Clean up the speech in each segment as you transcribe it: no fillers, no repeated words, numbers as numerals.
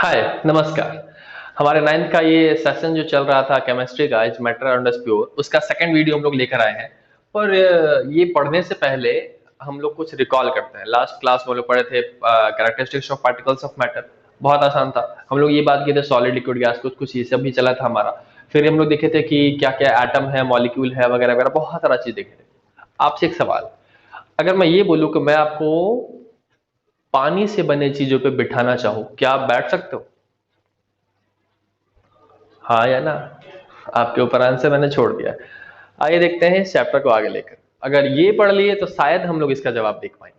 हाय, नमस्कार। हमारे 9th का ये सेशन जो चल रहा था केमिस्ट्री का, इज मैटर अंडर प्योर, उसका सेकंड वीडियो हम लोग लेकर आए हैं। पर ये पढ़ने से पहले हम लोग कुछ रिकॉल करते हैं। लास्ट क्लास में हम लोग पढ़े थे characteristics of particles of matter. बहुत आसान था। हम लोग ये बात किए थे सॉलिड, लिक्विड, गैस, कुछ कुछ ये सब भी चला था हमारा। फिर हम लोग देखे थे कि क्या क्या एटम है, मॉलिक्यूल है, वगैरह वगैरह, बहुत सारा चीज देखे थे। आपसे एक सवाल, अगर मैं ये बोलूं कि मैं आपको पानी से बने चीजों पे बिठाना चाहूं, क्या आप बैठ सकते हो? हाँ या ना? आपके ऊपर आंसर मैंने छोड़ दिया। आइए देखते हैं इस चैप्टर को आगे लेकर। अगर ये पढ़ लिए तो शायद हम लोग इसका जवाब देख पाएंगे।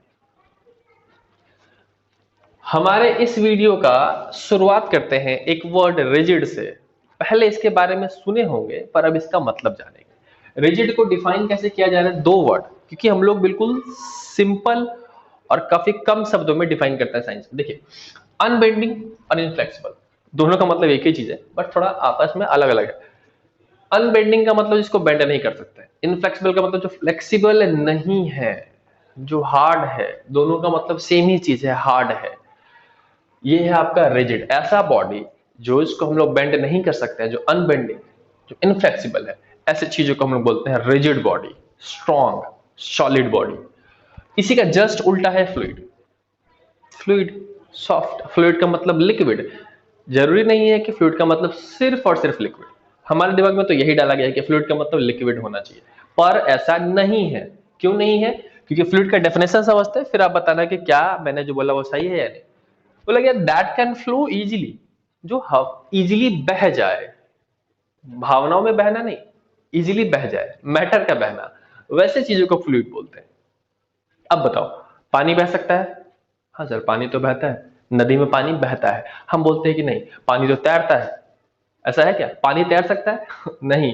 हमारे इस वीडियो का शुरुआत करते हैं एक वर्ड रिजिड से। पहले इसके बारे में सुने होंगे पर अब इसका मतलब जानेंगे। रिजिड को डिफाइन कैसे किया जा रहा है? दो वर्ड, क्योंकि हम लोग बिल्कुल सिंपल और काफी कम शब्दों में डिफाइन करते हैं साइंस में। देखिए, अनबेंडिंग और इनफ्लेक्सिबल, दोनों का मतलब एक ही चीज है बट थोड़ा आपस में अलग अलग है। अनबेंडिंग का मतलब जिसको बेंड नहीं कर सकते, इनफ्लेक्सिबल का मतलब जो फ्लेक्सिबल नहीं है, जो हार्ड है। दोनों का मतलब सेम ही चीज है, हार्ड है। ये है आपका रिजिड, ऐसा बॉडी जो इसको हम लोग बेंड नहीं कर सकते हैं, जो अनबेंडिंग, जो इनफ्लेक्सिबल है। ऐसे चीजों को हम लोग बोलते हैं rigid body, strong, solid body. इसी का जस्ट उल्टा है फ्लूइड। फ्लूइड सॉफ्ट, फ्लूइड का मतलब लिक्विड। जरूरी नहीं है कि फ्लूइड का मतलब सिर्फ और सिर्फ लिक्विड। हमारे दिमाग में तो यही डाला गया है कि फ्लूइड का मतलब लिक्विड होना चाहिए, पर ऐसा नहीं है। क्यों नहीं है? क्योंकि फ्लूइड का डेफिनेशन समझते हैं, फिर आप बताना कि क्या मैंने जो बोला वो सही है या नहीं। बोला गया दैट कैन फ्लो इजीली, जो इजीली बह जाए। भावनाओं में बहना नहीं, इजीली बह जाए, मैटर का बहना, वैसे चीजों को फ्लूइड बोलते हैं। अब बताओ, पानी बह सकता है? हाँ सर, पानी तो बहता है। नदी में पानी बहता है। हम बोलते हैं कि नहीं, पानी तो तैरता है। ऐसा है क्या? पानी तैर सकता है? नहीं,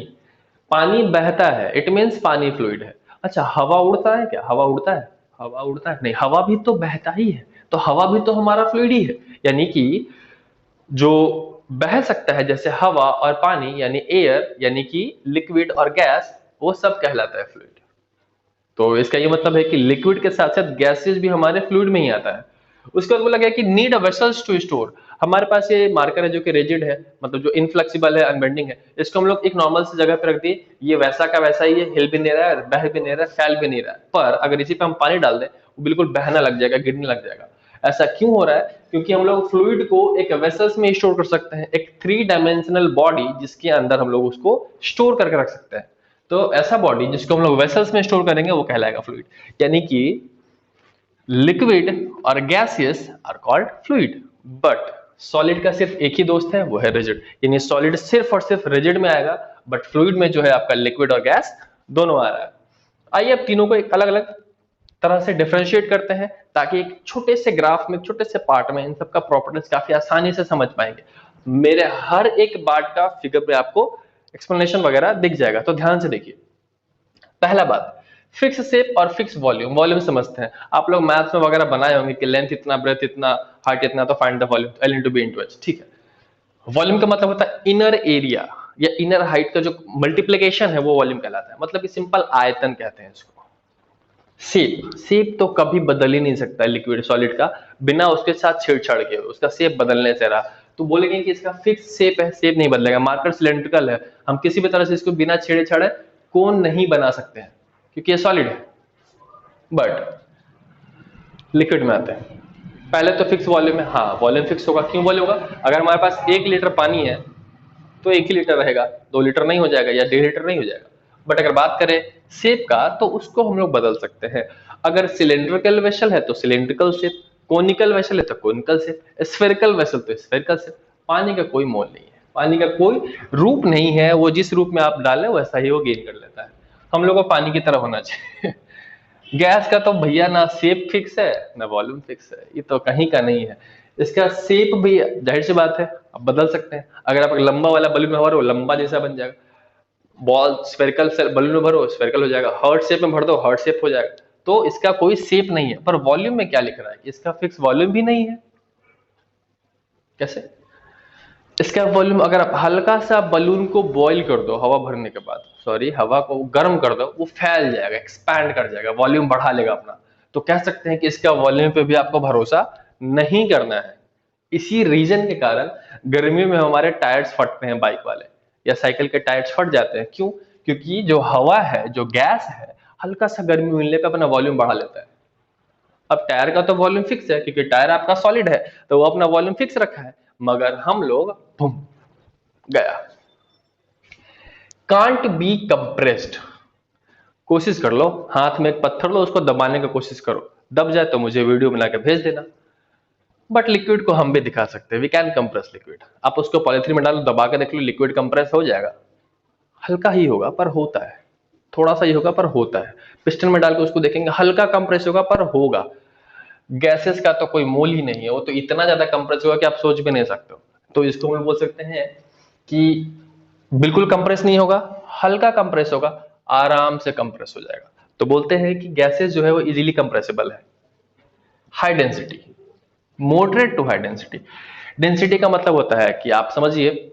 पानी बहता है, इट मीन्स पानी फ्लूइड है। अच्छा, हवा उड़ता है क्या? हवा उड़ता है? हवा उड़ता है? नहीं, हवा भी तो बहता ही है। तो हवा भी तो हमारा फ्लूइड ही है। यानी कि जो बह सकता है जैसे हवा और पानी, यानी एयर, यानी कि लिक्विड और गैस, वो सब कहलाता है फ्लूइड। तो इसका ये मतलब है कि लिक्विड के साथ साथ गैसेस भी हमारे फ्लूइड में ही आता है। उसके बाद बोला गया कि need a vessels to store. हमारे पास ये मार्कर है जो कि रिजिड है, मतलब जो इनफ्लेक्सिबल है, अनबेंडिंग है। इसको हम लोग एक नॉर्मल सी जगह पे रख दिए, ये वैसा का वैसा ही है, हिल भी नहीं रहा है, बह भी नहीं रहा है, फैल भी नहीं रहा है। पर अगर इसी पे हम पानी डाल दें, वो बिल्कुल बहना लग जाएगा, गिरने लग जाएगा। ऐसा क्यों हो रहा है? क्योंकि हम लोग फ्लूइड को एक वेसल्स में स्टोर कर सकते हैं, एक थ्री डायमेंशनल बॉडी जिसके अंदर हम लोग उसको स्टोर करके रख सकते हैं। तो ऐसा बॉडी जिसको हम लोग वेसल्स में स्टोर करेंगे वो कहलाएगा फ्लूइड। यानी कि लिक्विड और gaseous are called fluid, but solid का सिर्फ एक ही दोस्त है, वो है रिजिड। यानी सॉलिड सिर्फ और सिर्फ रिजिड में आएगा, बट फ्लूइड में जो है आपका लिक्विड और गैस दोनों आ रहा है। आइए अब तीनों को एक अलग अलग तरह से डिफरेंशिएट करते हैं, ताकि एक छोटे से ग्राफ में, छोटे से पार्ट में इन सबका प्रॉपर्टीज काफी आसानी से समझ पाएंगे। मेरे हर एक बात का फिगर पे आपको एक्सप्लेनेशन वगैरह दिख जाएगा, तो ध्यान से देखिए। पहला बात, फिक्स शेप और फिक्स वॉल्यूम। वॉल्यूम समझते हैं, आप लोग मैथ्स में वगैरह बनाए होंगे कि लेंथ इतना, ब्रेथ इतना, हाइट इतना, तो find the volume, L into B into H. ठीक है। वॉल्यूम का मतलब होता है इनर एरिया या इनर हाइट का जो मल्टीप्लीकेशन है, वो वॉल्यूम कहलाता है। मतलब कि सिंपल आयतन कहते हैं इसको। शेप, शेप तो कभी बदल ही नहीं सकता लिक्विड सॉलिड का, बिना उसके साथ छेड़छाड़ के, उसका शेप बदलने से रहा तो बोलेंगे कि इसका फिक्स शेप है, शेप नहीं बदलेगा। मार्कर सिलेंड्रिकल है, हम किसी भी तरह से इसको बिना छेड़छाड़े कोन नहीं बना सकते हैं, क्योंकि ये सॉलिड है। बट लिक्विड में आते हैं, पहले तो फिक्स वॉल्यूम है। हाँ, वॉल्यूम फिक्स होगा। क्यों वॉल्यूम होगा? अगर हमारे पास 1 लीटर पानी है तो 1 ही लीटर रहेगा, 2 लीटर नहीं हो जाएगा, या 1.5 लीटर नहीं हो जाएगा। बट अगर बात करें शेप का, तो उसको हम लोग बदल सकते हैं। अगर सिलेंड्रिकल वेसल है तो सिलेंड्रिकल शेप, कोनिकल वेसल है तो कोनिकल शेप, स्फेरिकल वेसल तो स्फेरिकल शेप। पानी का कोई मोल नहीं है, पानी का कोई रूप नहीं है, वो जिस रूप में आप डालें वैसा ही वो गेन कर लेता है। हम लोग को पानी की तरह होना चाहिए। गैस का तो भैया ना शेप फिक्स है ना वॉल्यूम फिक्स है, ये तो कहीं का नहीं है। इसका शेप भी जाहिर सी बात है आप बदल सकते हैं। अगर आप एक लंबा वाला बलून में भरो, लंबा जैसा बन जाएगा। बॉल स्फेरिकल बलून में भरो, स्फेरिकल हो जाएगा। हार्ट शेप में भर दो, हार्ट शेप हो जाएगा। तो इसका कोई शेप नहीं है। पर वॉल्यूम में क्या लिख रहा है? इसका फिक्स वॉल्यूम भी नहीं है। कैसे? इसका वॉल्यूम, अगर आप हल्का सा बलून को बॉईल कर दो हवा भरने के बाद, सॉरी, हवा को गर्म कर दो, वो फैल जाएगा, एक्सपैंड कर जाएगा, वॉल्यूम बढ़ा लेगा अपना। तो कह सकते हैं कि इसका वॉल्यूम पे भी आपको भरोसा नहीं करना है। इसी रीजन के कारण गर्मियों में हमारे टायर्स फटते हैं बाइक वाले, या साइकिल के टायर्स फट जाते हैं। क्यों? क्योंकि जो हवा है, जो गैस है, हल्का सा गर्मी मिलने पे अपना वॉल्यूम बढ़ा लेता है। अब टायर का तो वॉल्यूम फिक्स है, क्योंकि टायर आपका सॉलिड है, तो वो अपना वॉल्यूम फिक्स रखा है। मगर हम लोग बूम, गया। Can't be compressed. कोशिश कर लो, हाथ में एक पत्थर लो, उसको दबाने की कोशिश करो, दब जाए तो मुझे वीडियो बना के भेज देना। बट लिक्विड को हम भी दिखा सकते हैं, वी कैन कंप्रेस लिक्विड। आप उसको पॉलिथीन में डालो, दबा के देख लो, लिक्विड कंप्रेस हो जाएगा। हल्का ही होगा पर होता है, थोड़ा सा ही होगा पर होता है। पिस्टन में डाल के उसको देखेंगे, हल्का कंप्रेस होगा पर होगा। गैसेस का तो कोई मोल ही नहीं है, वो तो इतना ज्यादा कंप्रेस होगा कि आप सोच भी नहीं सकते हो। तो इसको हम बोल सकते हैं कि बिल्कुल कंप्रेस नहीं होगा, हल्का कंप्रेस होगा, आराम से कंप्रेस हो जाएगा। तो बोलते हैं कि गैसेस जो है वो इजीली कंप्रेसिबल है। High density, moderate to high density. Density का मतलब होता है कि आप समझिए,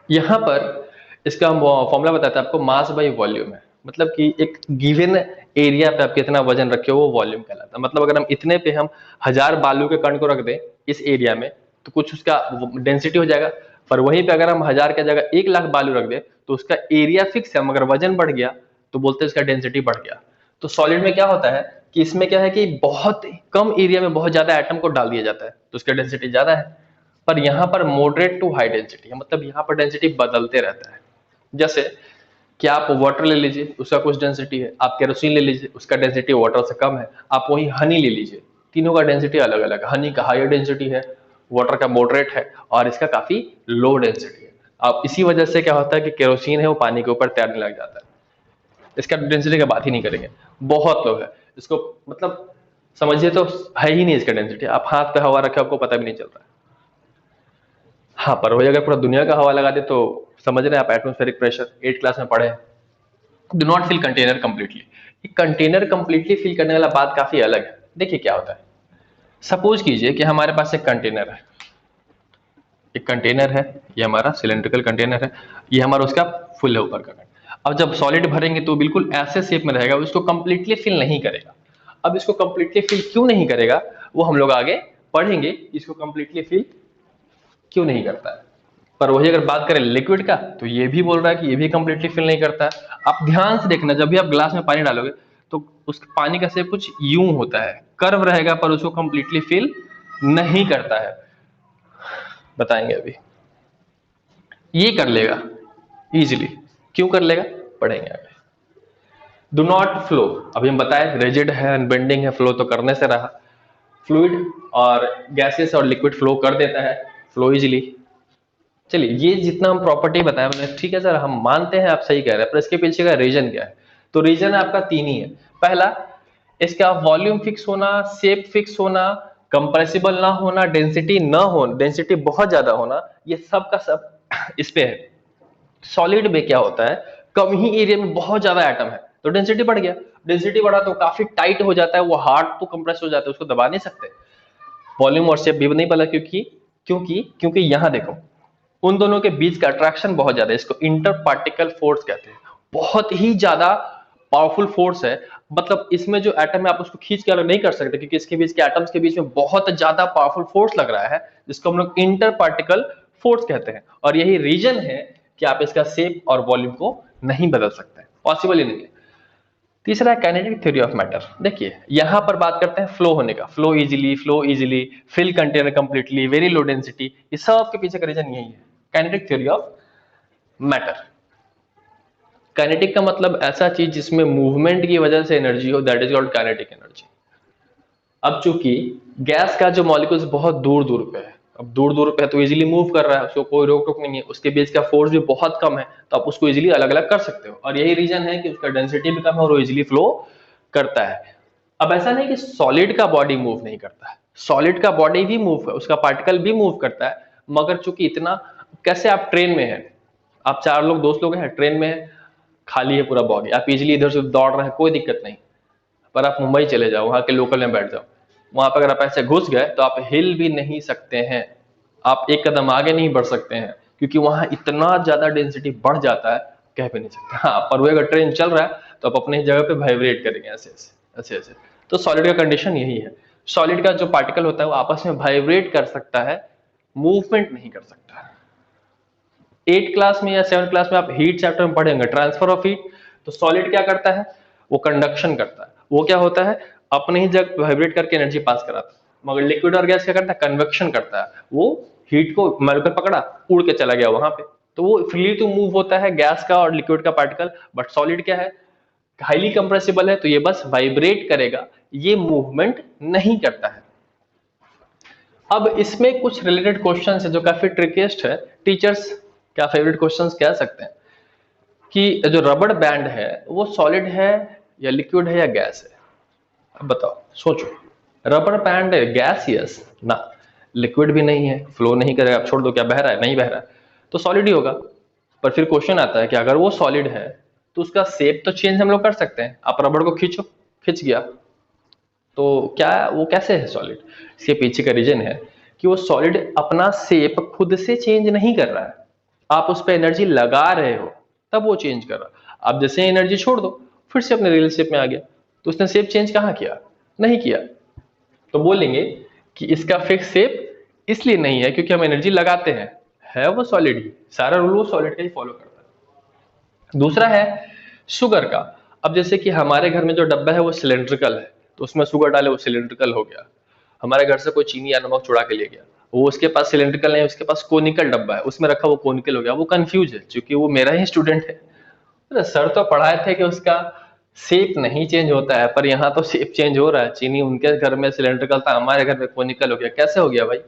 यहां पर इसका हम फॉर्मूला बताते हैं आपको, मास बाई वॉल्यूम है। मतलब कि एक गिवन एरिया पे आप कितना वजन रखे हो वो वॉल्यूम कहलाता है। मतलब अगर हम इतने पे हम 1000 बालू के कण को रख दें इस एरिया में, तो कुछ उसका डेंसिटी हो जाएगा। पर वहीं पे अगर हम 1000 की जगह 1 लाख बालू रख दें तो उसका एरिया फिक्स है, मगर वजन बढ़ गया तो बोलते हैं इसका डेंसिटी बढ़ गया। तो सॉलिड में क्या होता है कि इसमें क्या है कि बहुत कम एरिया में बहुत ज्यादा एटम को डाल दिया जाता है, तो उसका डेंसिटी ज्यादा है। पर यहां पर मॉडरेट टू हाई डेंसिटी है, मतलब यहां पर डेंसिटी बदलते रहता है। जैसे कि आप वाटर ले लीजिए, उसका कुछ डेंसिटी है, आप केरोसिन ले लीजिए, उसका डेंसिटी वाटर से कम है, आप वही हनी ले लीजिए, तीनों का डेंसिटी अलग अलग है। हनी का हायर डेंसिटी है, वाटर का मॉडरेट है, और इसका काफी लो डेंसिटी है। अब इसी वजह से क्या होता है कि केरोसिन है वो पानी के ऊपर तैरने लग जाता है। इसका डेंसिटी की बात ही नहीं करेंगे, बहुत लो है इसको, मतलब समझिए तो है ही नहीं इसका डेंसिटी। आप हाथ पे हवा रखे आपको पता भी नहीं चल रहा है। हाँ, पर वही अगर पूरा दुनिया का हवा लगा दे तो समझ रहे हैं आप, एटमॉस्फेरिक प्रेशर 8 क्लास में पढ़े हैं। Do not fill container completely. Container completely fill करने वाला बात काफी अलग है। देखिए क्या होता है, सपोज कीजिए कि हमारे पास एक कंटेनर है, एक कंटेनर है, ये हमारा सिलेंड्रिकल कंटेनर है, ये हमारा उसका फुल है ऊपर का। अब जब सॉलिड भरेंगे तो बिल्कुल ऐसे शेप में रहेगा, उसको कंप्लीटली फिल नहीं करेगा। अब इसको कंप्लीटली फिल क्यों नहीं करेगा वो हम लोग आगे पढ़ेंगे, इसको कंप्लीटली फिल क्यों नहीं करता है। पर वही अगर बात करें लिक्विड का, तो ये भी बोल रहा है कि ये भी कंप्लीटली फिल नहीं करता है। आप ध्यान से देखना, जब भी आप ग्लास में पानी डालोगे तो उस पानी का शेप कुछ यूं होता है, कर्व रहेगा, पर उसको कंप्लीटली फिल नहीं करता है। बताएंगे अभी। ये कर लेगा इजीली, क्यों कर लेगा पढ़ेंगे आगे। डू नॉट फ्लो, अभी हम बताए रिजिड है, अनबेंडिंग है, फ्लो तो करने से रहा। फ्लूइड और गैसेस और लिक्विड फ्लो कर देता है, फ्लो इजीली। चलिए, ये जितना हम प्रॉपर्टी बताया मैंने, ठीक है सर हम मानते हैं आप सही कह रहे हैं, पर इसके पीछे का रीजन क्या है? तो रीजन आपका तीन ही है। पहला, इसका वॉल्यूम फिक्स होना, शेप फिक्स होना, कंप्रेसिबल ना होना, डेंसिटी ना हो, डेंसिटी बहुत ज्यादा होना, ये सब का सब इस पे है। सॉलिड में क्या होता है, कम ही एरिया में बहुत ज्यादा एटम है तो डेंसिटी बढ़ गया, डेंसिटी बढ़ा तो काफी टाइट हो जाता है, वो हार्ड तो कंप्रेस हो जाता है, उसको दबा नहीं सकते। वॉल्यूम और शेप भी नहीं बदला, क्योंकि क्योंकि क्योंकि यहां देखो, उन दोनों के बीच का अट्रैक्शन बहुत ज्यादा है, इसको इंटर पार्टिकल फोर्स कहते हैं। बहुत ही ज्यादा पावरफुल फोर्स है। मतलब इसमें जो एटम है आप उसको खींच के अलग नहीं कर सकते, क्योंकि इसके बीच के एटम्स के बीच में बहुत ज्यादा पावरफुल फोर्स लग रहा है, जिसको हम लोग इंटर पार्टिकल फोर्स कहते हैं। और यही रीजन है कि आप इसका शेप और वॉल्यूम को नहीं बदल सकते, पॉसिबल ही नहीं है। तीसरा है काइनेटिक थ्योरी ऑफ मैटर। देखिए यहां पर बात करते हैं फ्लो होने का, flow easily, fill container completely, very low density, ये सब के पीछे का रीजन यही है, kinetic theory of matter. Kinetic का मतलब ऐसा चीज जिसमें मूवमेंट की वजह से एनर्जी हो, that is called kinetic energy. अब चूंकि गैस का जो मॉलिक्यूल्स बहुत दूर दूर पे है, अब दूर दूर पे है तो इजीली मूव कर रहा है, उसको कोई रोक टोक नहीं है, उसके बीच का फोर्स भी बहुत कम है, तो आप उसको इजीली अलग अलग कर सकते हो, और यही रीजन है कि उसका डेंसिटी भी कम है और वो इजीली फ्लो करता है। अब ऐसा नहीं कि सॉलिड का बॉडी मूव नहीं करता है, सॉलिड का बॉडी भी मूव है, उसका पार्टिकल भी मूव करता है, मगर चूंकि इतना, कैसे आप ट्रेन में है, आप 4 लोग दोस्त लोग हैं, ट्रेन में है, खाली है पूरा बॉगी, आप इजीली इधर से दौड़ रहे हैं, कोई दिक्कत नहीं। पर आप मुंबई चले जाओ, वहां के लोकल में बैठ जाओ, वहां पर अगर आप ऐसे घुस गए तो आप हिल भी नहीं सकते हैं, आप एक कदम आगे नहीं बढ़ सकते हैं, क्योंकि वहां इतना ज्यादा डेंसिटी बढ़ जाता है, कह भी नहीं सकते। हाँ, पर वो अगर ट्रेन चल रहा है तो आप अपनी जगह पे वाइब्रेट करेंगे, ऐसे ऐसे ऐसे ऐसे। तो सॉलिड का कंडीशन यही है, सॉलिड का जो पार्टिकल होता है वो आपस में वाइब्रेट कर सकता है, मूवमेंट नहीं कर सकता। 8 क्लास में या 7 क्लास में आप हीट चैप्टर में पढ़ेंगे ट्रांसफर ऑफ हीट। तो सॉलिड क्या करता है, वो कंडक्शन करता है, वो क्या होता है, अपने ही जगह वाइब्रेट करके एनर्जी पास कराता है। मगर लिक्विड और गैस क्या करता है, कन्वेक्शन करता है, वो हीट को मलकर पकड़ा, उड़ के चला गया वहां पे, तो वो फ्रीली टू मूव होता है गैस का और लिक्विड का पार्टिकल। बट सॉलिड क्या है, हाईली कंप्रेसिबल है, तो ये बस वाइब्रेट करेगा, ये मूवमेंट नहीं करता है। अब इसमें कुछ रिलेटेड क्वेश्चंस है जो काफी ट्रिकीस्ट है, टीचर्स क्या फेवरेट क्वेश्चंस कह सकते हैं, कि जो रबड़ बैंड है वो सॉलिड है या लिक्विड है या गैस है। अब बताओ, सोचो, रबड़ बैंड है गैस, यस ना, लिक्विड भी नहीं है, फ्लो नहीं करेगा, आप छोड़ दो, क्या बह रहा है, नहीं बह रहा है, तो सॉलिड ही होगा। पर फिर क्वेश्चन आता है कि अगर वो सॉलिड है तो उसका शेप तो चेंज हम लोग कर सकते हैं। आप रबड़ को खींचो, खिंच गया, तो क्या वो कैसे है सॉलिड? इसके पीछे का रीजन है कि वो सॉलिड अपना शेप खुद से चेंज नहीं कर रहा है, आप उस पर एनर्जी लगा रहे हो तब वो चेंज कर रहा है। आप जैसे एनर्जी छोड़ दो फिर से अपने रियल शेप में आ गया, तो उसने शेप चेंज कहाँ किया, नहीं किया। तो बोलेंगे कि इसका फिक्स शेप इसलिए नहीं है क्योंकि हम एनर्जी लगाते हैं, है वो सॉलिड ही, सारा रूल वो सॉलिड का ही फॉलो करता है। दूसरा है शुगर का। अब जैसे कि हमारे घर में जो डब्बा है वो सिलेंड्रिकल है, तो उसमें शुगर डाले वो सिलेंड्रिकल हो गया। हमारे घर से कोई चीनी या नमक चुरा के ले गया, वो उसके पास सिलेंड्रिकल नहीं, उसके पास कोनिकल डब्बा है, उसमें रखा वो कोनिकल हो गया, वो कंफ्यूज है क्योंकि वो मेरा ही स्टूडेंट है। अरे सर तो पढ़ाए थे कि उसका शेप नहीं चेंज होता है, पर यहाँ तो शेप चेंज हो रहा है, चीनी उनके घर में सिलेंड्रिकल था, हमारे घर में कोनिकल हो गया, कैसे हो गया भाई?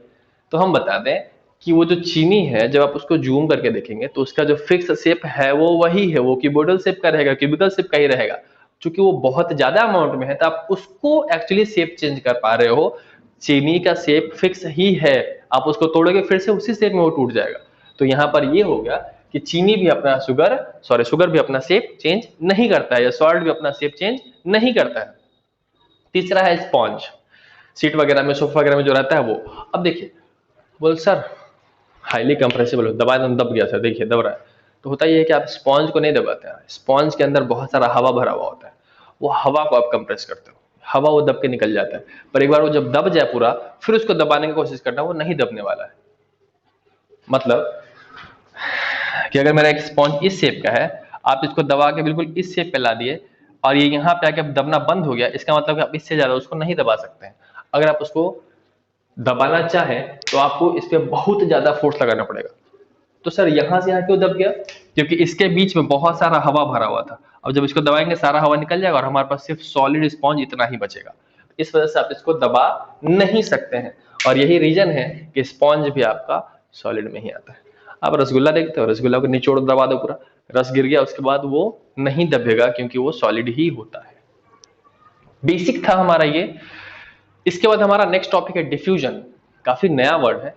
तो हम बता दें कि वो जो चीनी है जब आप उसको जूम करके देखेंगे तो उसका जो फिक्स शेप है वो वही है, वो क्यूबोइडल शेप का रहेगा, क्यूबिकल शेप का ही रहेगा। क्योंकि वो बहुत ज्यादा अमाउंट में है तो आप उसको एक्चुअली शेप चेंज कर पा रहे हो, चीनी का शेप फिक्स ही है, आप उसको तोड़ोगे फिर से उसी शेप में वो टूट जाएगा। तो यहाँ पर ये हो गया कि चीनी भी अपना शुगर भी अपना शेप चेंज नहीं करता है, या सॉल्ट भी अपना शेप चेंज नहीं करता है। तीसरा है स्पॉन्ज, सीट वगैरह में, सोफा वगैरह में जो रहता है वो। अब देखिए, बोल सर हाईली कंप्रेसिबल हो, दबा दब गया सर, देखिए दब रहा है। तो होता ये है कि आप स्पॉन्ज को नहीं दबाते हैं, स्पॉन्ज के अंदर बहुत सारा हवा भरा हुआ होता है, वो हवा को आप कंप्रेस करते हो, हवा वो दब के निकल जाता है। पर एक बार वो जब दब जाए पूरा, फिर उसको दबाने की कोशिश करना, वो नहीं दबने वाला है। मतलब कि अगर मेरा एक स्पॉन्ज इस शेप का है, आप इसको दबा के बिल्कुल इस शेप पे ला दिए और ये यहाँ पे आके अब दबना बंद हो गया, इसका मतलब कि आप इससे ज्यादा उसको नहीं दबा सकते हैं। अगर आप उसको दबाना चाहें तो आपको इस पे बहुत ज्यादा फोर्स लगाना पड़ेगा। तो सर यहां से यहाँ क्यों दब गया? क्योंकि इसके बीच में बहुत सारा हवा भरा हुआ था, अब जब इसको दबाएंगे सारा हवा निकल जाएगा और हमारे पास सिर्फ सॉलिड स्पॉन्ज इतना ही बचेगा। इस वजह से आप इसको दबा नहीं सकते हैं, और यही रीजन है कि स्पॉन्ज भी आपका सॉलिड में ही आता है। आप रसगुल्ला देखते हो, रसगुल्ला को निचोड़ दबा दो, पूरा रस गिर गया, उसके बाद वो नहीं दबेगा क्योंकि वो सॉलिड ही होता है। बेसिक था हमारा ये। इसके बाद हमारा नेक्स्ट टॉपिक है डिफ्यूजन, काफी नया वर्ड है।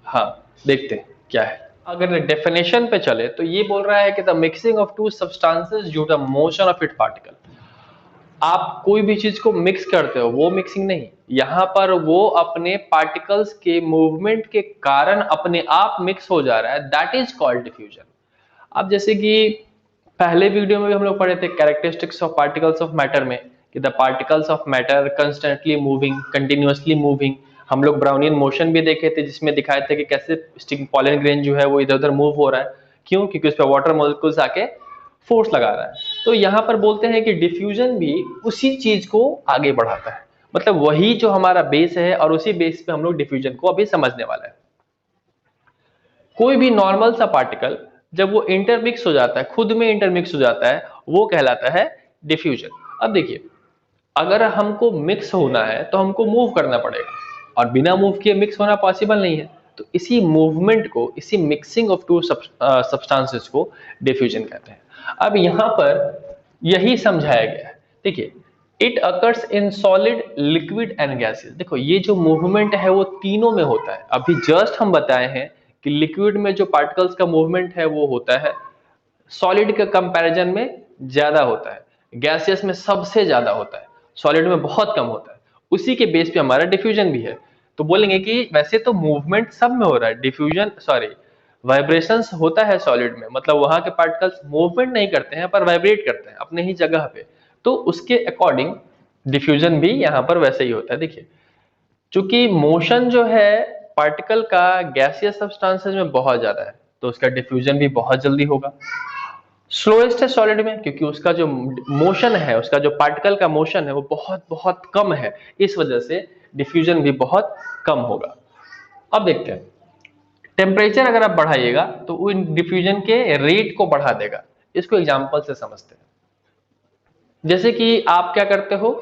हाँ, देखते हैं क्या है। अगर डेफिनेशन पे चले तो ये बोल रहा है कि the mixing of two substances due to motion of it particle. आप कोई भी चीज को मिक्स करते हो, वो मिक्सिंग नहीं, यहां पर वो अपने पार्टिकल्स के मूवमेंट के कारण अपने आप मिक्स हो जा रहा है, दैट इज कॉल्ड डिफ्यूजन। अब जैसे कि पहले वीडियो में भी हम लोग पढ़े थे characteristics of particles of matter में, कि the particles of matter constantly moving, continuously moving. हम लोग ब्राउनियन मोशन भी देखे थे जिसमें दिखाए थे कि कैसे स्टिक पॉलन ग्रेन जो है वो इधर उधर मूव हो रहा है, क्यों? क्योंकि उस पर वाटर मॉलिक्यूल्स आके फोर्स लगा रहा है। तो यहां पर बोलते हैं कि डिफ्यूजन भी उसी चीज को आगे बढ़ाता है, मतलब वही जो हमारा बेस है और उसी बेस पे हम लोग डिफ्यूजन को अभी समझने वाला है। कोई भी नॉर्मल सा पार्टिकल जब वो इंटरमिक्स हो जाता है, खुद में इंटरमिक्स हो जाता है, वो कहलाता है डिफ्यूजन। अब देखिए, अगर हमको मिक्स होना है तो हमको मूव करना पड़ेगा, और बिना मूव किए मिक्स होना पॉसिबल नहीं है। तो इसी मूवमेंट को, इसी मिक्सिंग ऑफ टू सब्सटेंसेस को डिफ्यूजन कहते हैं। अब यहां पर यही समझाया गया है। देखिए, it occurs in solid, liquid and gases. देखो, ये जो मूवमेंट है वो तीनों में होता है। अभी जस्ट हम बताए हैं कि लिक्विड में जो पार्टिकल्स का मूवमेंट है वो होता है, सॉलिड के कंपैरिजन में ज्यादा होता है, गैसियस में सबसे ज्यादा होता है, सॉलिड में बहुत कम होता है। उसी के बेस पे हमारा डिफ्यूजन भी है। तो बोलेंगे कि वैसे तो मूवमेंट सब में हो रहा है, डिफ्यूजन सॉरी वाइब्रेशंस होता है सॉलिड में, मतलब वहां के पार्टिकल्स मूवमेंट नहीं करते हैं पर वाइब्रेट करते हैं अपने ही जगह पे, तो उसके अकॉर्डिंग डिफ्यूजन भी यहाँ पर वैसे ही होता है। देखिए, चूंकि मोशन जो है पार्टिकल का गैसियस सब्सटेंसेस में बहुत ज्यादा है, तो उसका डिफ्यूजन भी बहुत जल्दी होगा। स्लोएस्ट है सॉलिड में, क्योंकि उसका जो मोशन है, उसका जो पार्टिकल का मोशन है वो बहुत बहुत कम है, इस वजह से डिफ्यूजन भी बहुत कम होगा। अब देखते हैं, टेम्परेचर अगर आप बढ़ाइएगा तो वो डिफ्यूजन के रेट को बढ़ा देगा। इसको एग्जांपल से समझते हैं। जैसे कि आप क्या करते हो,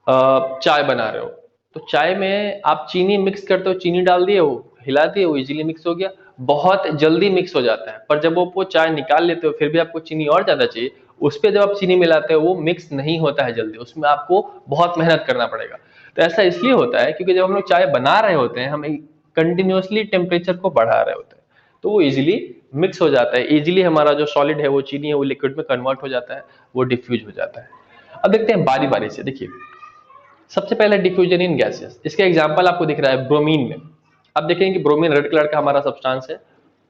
चाय बना रहे हो, तो चाय में आप चीनी मिक्स करते हो, चीनी डाल दिए, वो हिला दिए, वो इजीली मिक्स हो गया, बहुत जल्दी मिक्स हो जाता है। पर जब वो चाय निकाल लेते हो, फिर भी आपको चीनी और ज्यादा चाहिए, उस पर जब आप चीनी मिलाते हो वो मिक्स नहीं होता है जल्दी, उसमें आपको बहुत मेहनत करना पड़ेगा। तो ऐसा इसलिए होता है क्योंकि जब हम लोग चाय बना रहे होते हैं, हम कंटिन्यूअसली टेम्परेचर को बढ़ा रहे होते हैं, तो वो इजीली मिक्स हो जाता है, इजीली हमारा जो सॉलिड है वो चीनी है वो लिक्विड में कन्वर्ट हो जाता है, वो डिफ्यूज हो जाता है। अब देखते हैं बारी बारी से। देखिए, सबसे पहले डिफ्यूजन इन गैसेस, इसका एग्जांपल आपको दिख रहा है ब्रोमीन में। अब देखेंगे कि ब्रोमीन रेड कलर का हमारा सब्सटेंस है,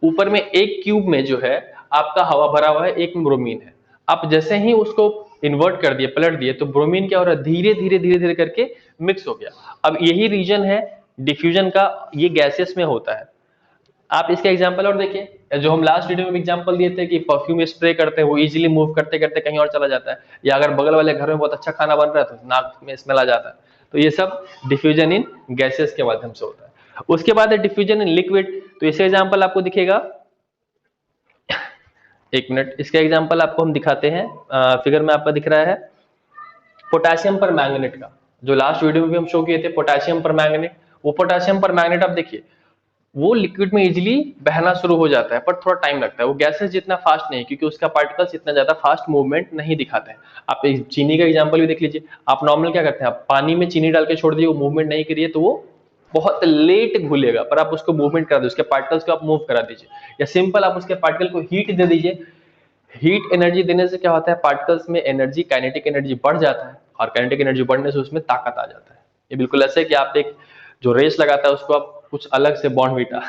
ऊपर में एक क्यूब में जो है आपका हवा भरा हुआ है, एक में ब्रोमीन है। आप जैसे ही उसको इन्वर्ट कर दिए, पलट दिए, तो ब्रोमीन क्या हो रहा है, धीरे धीरे धीरे धीरे करके मिक्स हो गया। अब यही रीजन है डिफ्यूजन का, ये गैसेस में होता है। आप इसका एग्जांपल और देखिए, जो हम लास्ट वीडियो में एग्जांपल दिए थे कि परफ्यूम स्प्रे करते हैं, वो इजीली मूव करते करते कहीं और चला जाता है, या अगर बगल वाले घर में बहुत अच्छा खाना बन रहा है तो नाक में स्मेल आ जाता है। तो ये सब डिफ्यूजन इन गैसेस के माध्यम से होता है। उसके बाद है डिफ्यूजन इन लिक्विड, तो इसका एग्जाम्पल आपको दिखेगा, एक मिनट, इसका एग्जाम्पल आपको हम दिखाते हैं। फिगर में आपका दिख रहा है पोटेशियम पर मैंगनेट का, जो लास्ट वीडियो में भी हम शो किए थे, पोटेशियम पर मैंगनेट। वो पोटेशियम पर मैंगनेट आप देखिए, वो लिक्विड में इजीली बहना शुरू हो जाता है, पर थोड़ा टाइम लगता है। वो गैसेस जितना फास्ट नहीं, क्योंकि उसका पार्टिकल्स इतना ज्यादा फास्ट मूवमेंट नहीं दिखाते हैं। आप चीनी का एग्जांपल भी देख लीजिए, आप नॉर्मल क्या करते हैं, आप पानी में चीनी डाल के छोड़ दिए, वो मूवमेंट नहीं करिए, तो वो बहुत लेट घुलेगा, पर आप उसको मूवमेंट करा दीजिए, उसके पार्टिकल्स को आप मूव करा दीजिए, या सिंपल आप उसके पार्टिकल को हीट दे दीजिए। हीट एनर्जी देने से क्या होता है, पार्टिकल्स में एनर्जी, काइनेटिक एनर्जी बढ़ जाता है, और काइनेटिक एनर्जी बढ़ने से उसमें ताकत आ जाता है। ये बिल्कुल ऐसे कि आप एक जो रेस लगाता है उसको आप कुछ अलग से बॉर्नवीटा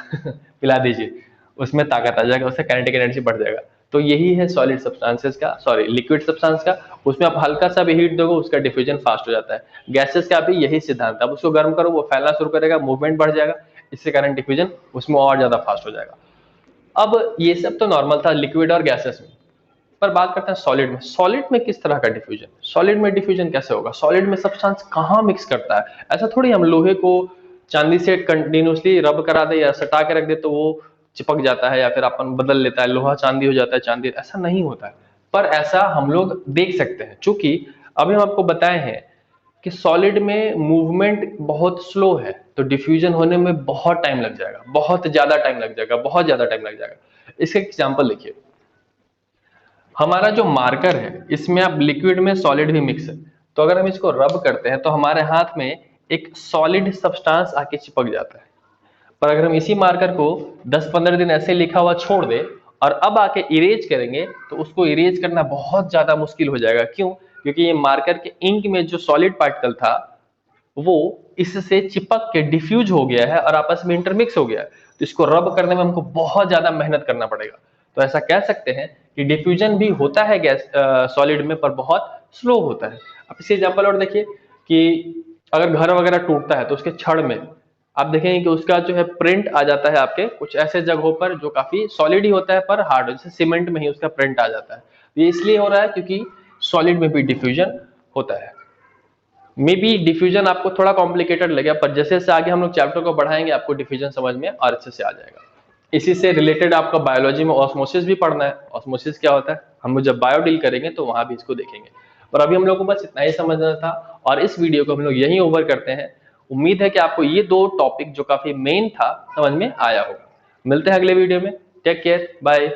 पिला दीजिए, उसमें ताकत आ जाएगा, उससे काइनेटिक एनर्जी बढ़ जाएगा। तो यही है सॉलिड सब्सटेंसेस का, सॉरी लिक्विड सब्सटेंस का, उसमें आप हल्का सा भी हीट दोगे उसका डिफ्यूजन फास्ट हो जाता है। गैसेस का भी यही सिद्धांत है, आप उसको गर्म करो वो फैलना शुरू करेगा, मूवमेंट बढ़ जाएगा, इससे कारण डिफ्यूजन उसमें और ज्यादा फास्ट हो जाएगा। अब ये सब तो नॉर्मल था लिक्विड और गैसेस में, पर बात करते हैं सॉलिड में। सॉलिड में किस तरह का डिफ्यूजन, सॉलिड में डिफ्यूजन कैसे होगा, सॉलिड में सब्सटेंस कहाँ मिक्स करता है। ऐसा थोड़ी हम लोहे को चांदी से कंटिन्यूसली रब करा दे या सटा के रख दे तो वो चिपक जाता है, या फिर अपन बदल लेता है, लोहा चांदी हो जाता है, चांदी, ऐसा नहीं होता है। पर ऐसा हम लोग देख सकते हैं, चूंकि अभी हम आपको बताए हैं कि सॉलिड में मूवमेंट बहुत स्लो है, तो डिफ्यूजन होने में बहुत टाइम लग जाएगा, बहुत ज्यादा टाइम लग जाएगा, बहुत ज्यादा टाइम लग जाएगा। इसका एग्जाम्पल देखिए, हमारा जो मार्कर है इसमें अब लिक्विड में सॉलिड भी मिक्स है, तो अगर हम इसको रब करते हैं तो हमारे हाथ में एक सॉलिड सब्सटेंस आके चिपक जाता है। पर अगर हम इसी मार्कर को 10-15 दिन ऐसे लिखा हुआ छोड़ दें और अब आके इरेज करेंगे, तो उसको इरेज करना बहुत ज्यादा मुश्किल हो जाएगा। क्यों? क्योंकि ये मार्कर के इंक में जो सॉलिड पार्टिकल था वो इससे चिपक के डिफ्यूज हो गया है और आपस में इंटरमिक्स हो गया है, तो इसको रब करने में हमको बहुत ज्यादा मेहनत करना पड़ेगा। तो ऐसा कह सकते हैं कि डिफ्यूजन भी होता है गैस सॉलिड में, पर बहुत स्लो होता है। अब इसी एग्जांपल और देखिए कि अगर घर वगैरह टूटता है तो उसके छड़ में आप देखेंगे कि उसका जो है प्रिंट आ जाता है आपके कुछ ऐसे जगहों पर जो काफी सॉलिड ही होता है पर हार्ड, जैसे सीमेंट में ही उसका प्रिंट आ जाता है। ये इसलिए हो रहा है क्योंकि सॉलिड में भी डिफ्यूजन होता है। मे बी डिफ्यूजन आपको थोड़ा कॉम्प्लिकेटेड लगे, पर जैसे जैसे आगे हम लोग चैप्टर को बढ़ाएंगे आपको डिफ्यूजन समझ में और अच्छे से आ जाएगा। इसी से रिलेटेड आपका बायोलॉजी में ऑस्मोसिस भी पढ़ना है। ऑस्मोसिस क्या होता है, हम लोग जब बायो डील करेंगे तो वहां भी इसको देखेंगे। पर अभी हम लोग को बस इतना ही समझना था, और इस वीडियो को हम लोग यहीं ओवर करते हैं। उम्मीद है कि आपको ये दो टॉपिक जो काफी मेन था समझ में आया होगा। मिलते हैं अगले वीडियो में, टेक केयर, बाय।